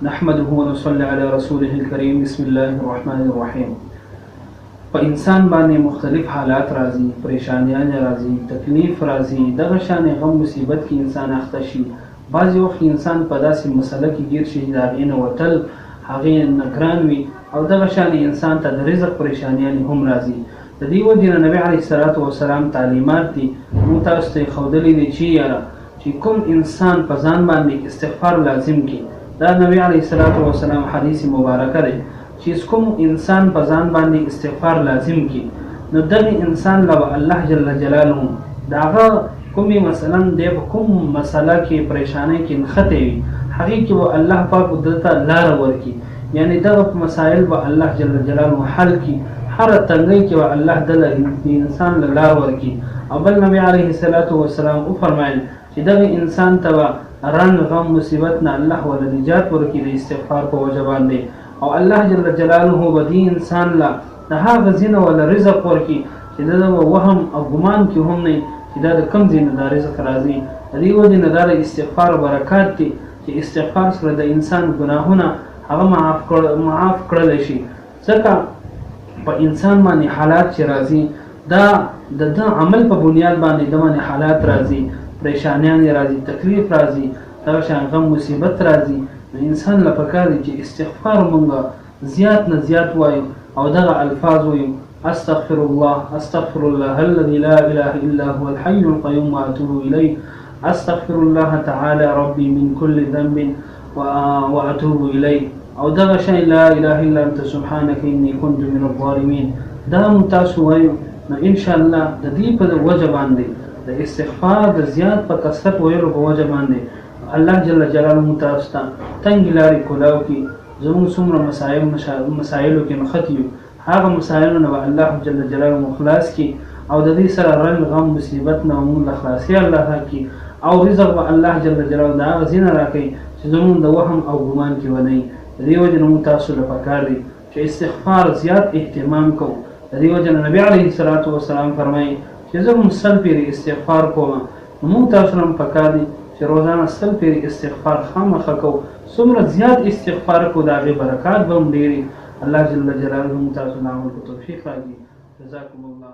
نحمده ونصلي على رسوله الكريم بسم الله الرحمن الرحیم. په انسان باندې مختلف حالات راځي، پریشانیان راځي، تکلیف راځي، دغه شان غم مصیبت کې انسان اخته شي. بعضې وخت انسان په داسې مسله کې ګیر شي چې د هغې نه وتل هغې نه ګران وي، او دغه شان انسان ته د رزق پریشانیانې هم راځي. د دې وجې نه نبي علیه الصلاة وسلام تعلیمات دي موږ تاسو ته یې ښودلي دي چې یاره چې کوم انسان په ځان باندې استغفار لازم کړي. دا نبی علیه الصلاة وسلام حدیث مبارکه دی چې کوم انسان په ځان باندې استغفار لازم کړي نو دغه انسان له الله جل جلاله د هغه کومې مثلا دی په کوم مسله کې پریشانۍ کې نښتې وي هغې کې به الله پاک دلته لاره ورکړي، یعنی دغه مسایل به الله جل جلاله حل کړي. هره تنګۍ کې به الله دله انسان له لار ورکړي. او بل نبی علیه الصلاة وسلام وفرمایل چې دغه انسان ته به رنګ غم مصیبت نه الله ولا نجات ورکړي د استغفار په وجه باندې، او الله جل جلاله به دې انسان له د هغه ځای نه ولا رزق ورکړي چې د ده وهم او ګمان کې هم نه چې دا د کوم ځای نه دا رزق راځي. د دې وجې نه دا د استغفار برکات دي چې استغفار سره د انسان ګناهونه هغه معاف کړلی شي. ځکه په انسان باندې حالات چې راځي دا د ده عمل په بنیاد باندې د باندې حالات راځي، پریشانیان راځي، تکلیف راځي، دغه شان غم مصیبت راځي. نو انسان له پکار دی چې استغفار مونږ زیات نه زیات وایو او دغه الفاظ وایو: استغفر الله استغفر الله الذي لا اله الا هو الحي القيوم واتوب اليه، استغفر الله تعالى ربي من كل ذنب واتوب اليه، او دغه شی لا اله الا انت سبحانك اني كنت من الظالمين. دا تاسو وایو نو ان شاء الله د دې په وجه باندې د استغفار د زیات په کثرت ویلو په وجه باندې الله جل جلاله تاسو ته تنګ لارې کولاو کړي. زموږ څومره مسایلو کې نښتي یو هغه مسایلو نه به الله جل جلاله خلاص کړي، او د دې سره رنګ غم مصیبت نه موږ له خلاصي الله راکړي، او رزق به الله جل جلاله د هغه ځای نه راکوي چې زموږ د وهم او ګمان کې ونه وي. د دې وجې نه موږ تاسو له پکار دی چې استغفار زیات اهتمام کوو. د دې وجې نه نبي علیه الصلاة وسلام فرمایي چې زه هم سل پیرې استغفار کوم. نو موږ تاسو هم پکار دی چې روزانه سل پیرې استغفار خامخا کوو. څومره زیات استغفار کوو د هغې برکات به هم ډېرې. الله جل جلاله موږ تاسو له عمل په توفیق راکړي. جزاکم الله.